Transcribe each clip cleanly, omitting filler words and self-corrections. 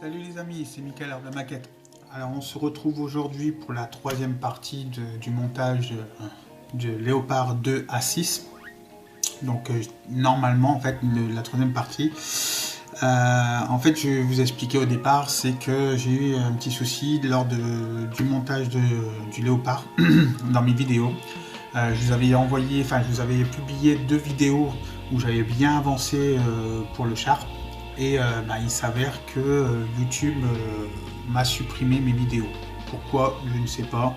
Salut les amis, c'est Mickaël de la maquette. Alors on se retrouve aujourd'hui pour la troisième partie du montage de Léopard 2 à 6. Donc normalement en fait la troisième partie, en fait je vais vous expliquer au départ, c'est que j'ai eu un petit souci lors du montage du Léopard dans mes vidéos. Je vous avais envoyé, enfin je vous avais publié 2 vidéos où j'avais bien avancé pour le char. Et il s'avère que YouTube m'a supprimé mes vidéos. Pourquoi? Je ne sais pas.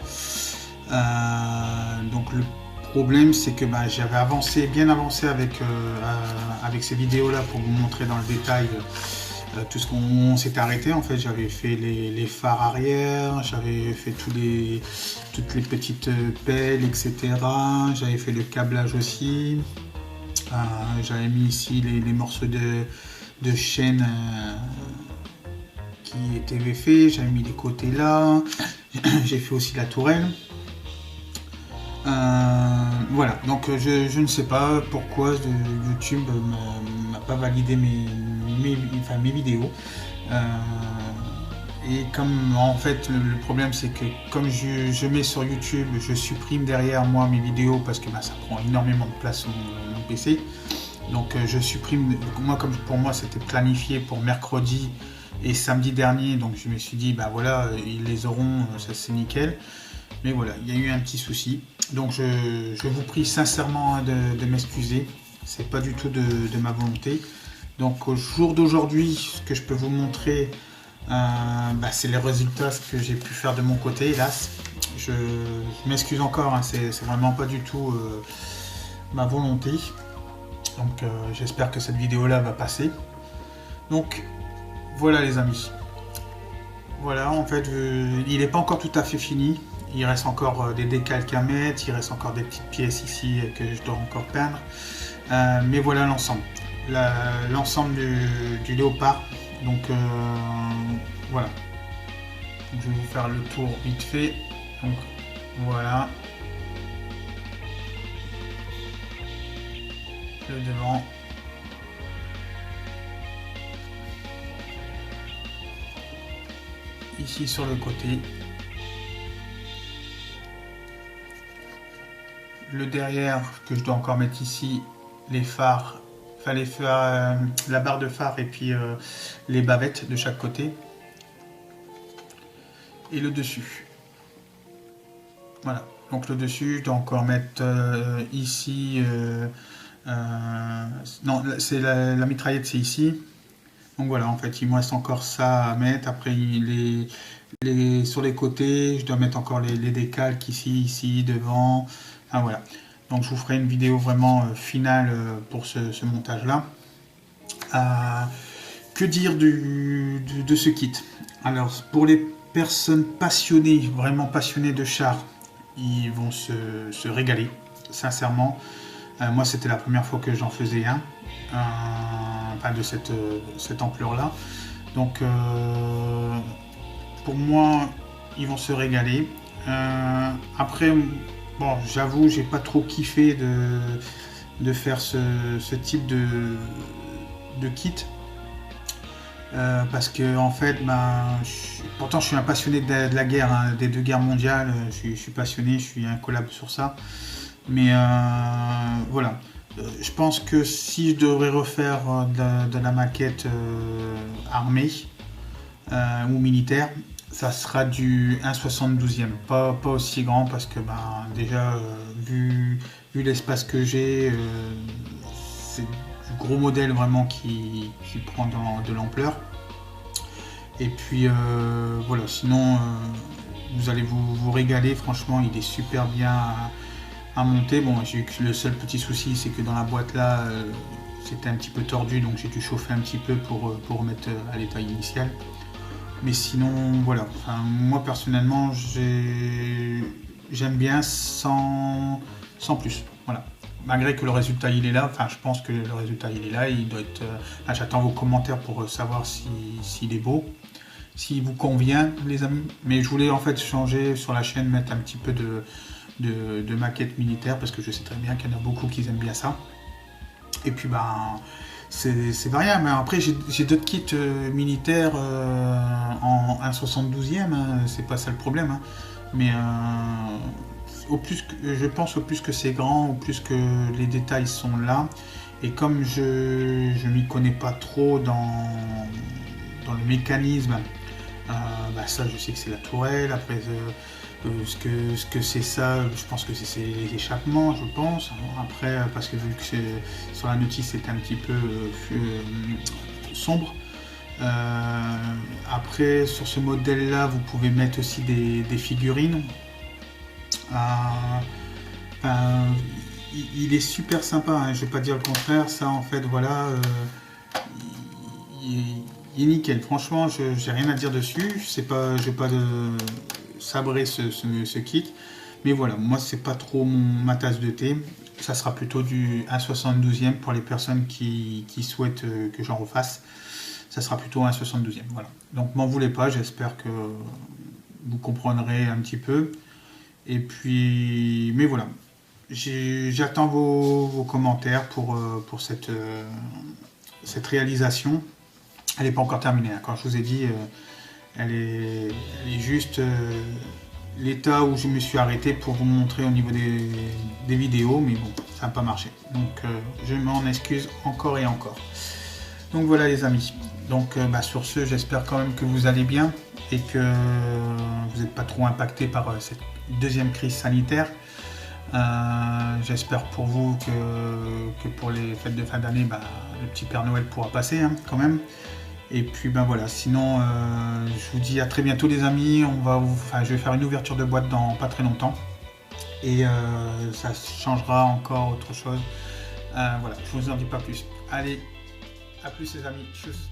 Donc le problème c'est que j'avais bien avancé avec ces vidéos là pour vous montrer dans le détail tout ce qu'on s'était arrêté. En fait j'avais fait les phares arrière, j'avais fait toutes les petites pelles, etc. J'avais fait le câblage aussi. J'avais mis ici les morceaux de chaîne qui étaient faits, j'avais mis les côtés là, j'ai fait aussi la tourelle. Voilà, donc je ne sais pas pourquoi YouTube m'a pas validé mes vidéos. Et comme en fait le problème c'est que comme je mets sur YouTube, je supprime derrière moi mes vidéos parce que ça prend énormément de place sur mon PC. Donc je supprime, comme pour moi c'était planifié pour mercredi et samedi dernier, donc je me suis dit voilà, ils les auront, ça c'est nickel. Mais voilà, il y a eu un petit souci. Donc je vous prie sincèrement de m'excuser, c'est pas du tout de ma volonté. Donc au jour d'aujourd'hui, ce que je peux vous montrer, c'est les résultats, ce que j'ai pu faire de mon côté, hélas. Je m'excuse encore, hein, c'est vraiment pas du tout ma volonté. Donc j'espère que cette vidéo là va passer. Donc voilà les amis. Voilà, en fait il n'est pas encore tout à fait fini. Il reste encore des décalques à mettre, il reste encore des petites pièces ici que je dois encore peindre. Mais voilà l'ensemble. L'ensemble du Léopard. Donc voilà. Donc, je vais vous faire le tour vite fait. Donc voilà. Le devant, ici sur le côté, le derrière que je dois encore mettre ici, les phares, la barre de phare et puis les bavettes de chaque côté, et le dessus. Voilà, donc le dessus je dois encore mettre ici non, c'est la mitraillette, c'est ici. Donc voilà, en fait, il me reste encore ça à mettre. Après, sur les côtés, je dois mettre encore les décalques ici, devant. Enfin, voilà. Donc je vous ferai une vidéo vraiment finale pour ce montage-là. Que dire de ce kit? Alors, pour les personnes passionnées, vraiment passionnées de chars, ils vont se régaler, sincèrement. Moi, c'était la première fois que j'en faisais un, de cette ampleur-là. Donc, pour moi, ils vont se régaler. Après, bon, j'avoue, j'ai pas trop kiffé de faire ce type de kit. Parce que, en fait, pourtant, je suis un passionné de la guerre, hein, des 2 guerres mondiales. Je suis passionné, je suis un collab sur ça. Mais voilà, je pense que si je devrais refaire de la maquette armée ou militaire, ça sera du 1/72e, pas aussi grand parce que déjà vu l'espace que j'ai, c'est du gros modèle vraiment qui prend de l'ampleur. Et puis voilà, sinon vous allez vous régaler, franchement il est super bien à monter. Bon, j'ai eu que le seul petit souci, c'est que dans la boîte là, c'était un petit peu tordu, donc j'ai dû chauffer un petit peu pour remettre à l'état initial. Mais sinon, voilà. Enfin, moi personnellement, j'aime bien sans plus. Voilà. Malgré que le résultat il est là, enfin, je pense que le résultat il est là. Il doit être. J'attends vos commentaires pour savoir s'il est beau, s'il vous convient, les amis. Mais je voulais en fait changer sur la chaîne, mettre un petit peu de maquettes militaires parce que je sais très bien qu'il y en a beaucoup qui aiment bien ça. Et puis c'est variable. Mais après, j'ai d'autres kits militaires en 1/72e, hein, c'est pas ça le problème. Hein. Mais je pense au plus que c'est grand, au plus que les détails sont là. Et comme je m'y connais pas trop dans le mécanisme, ça je sais que c'est la tourelle. Après, ce que c'est ça, je pense que c'est les échappements, je pense. Après, parce que vu que sur la notice c'est un petit peu sombre. Après, sur ce modèle-là, vous pouvez mettre aussi des figurines. Il est super sympa, hein, je vais pas dire le contraire. Ça, en fait, voilà, il est nickel. Franchement, j'ai rien à dire dessus. Je vais pas sabrer ce kit. Mais voilà, moi, c'est pas trop ma tasse de thé. Ça sera plutôt du 1/72e pour les personnes qui souhaitent que j'en refasse. Ça sera plutôt un 72e. Voilà. Donc m'en voulez pas, j'espère que vous comprendrez un petit peu. Et puis, mais voilà. J'attends vos commentaires pour cette réalisation. Elle n'est pas encore terminée. Hein. Quand je vous ai dit, elle est juste l'état où je me suis arrêté pour vous montrer au niveau des vidéos. Mais bon, ça n'a pas marché. Donc je m'en excuse encore et encore. Donc voilà les amis. Donc sur ce, j'espère quand même que vous allez bien et que vous n'êtes pas trop impacté par cette deuxième crise sanitaire. J'espère pour vous que pour les fêtes de fin d'année, le petit Père Noël pourra passer hein, quand même. Et puis voilà, sinon je vous dis à très bientôt les amis. Je vais faire une ouverture de boîte dans pas très longtemps. Et ça changera encore autre chose. Voilà, je vous en dis pas plus. Allez, à plus les amis. Tchuss.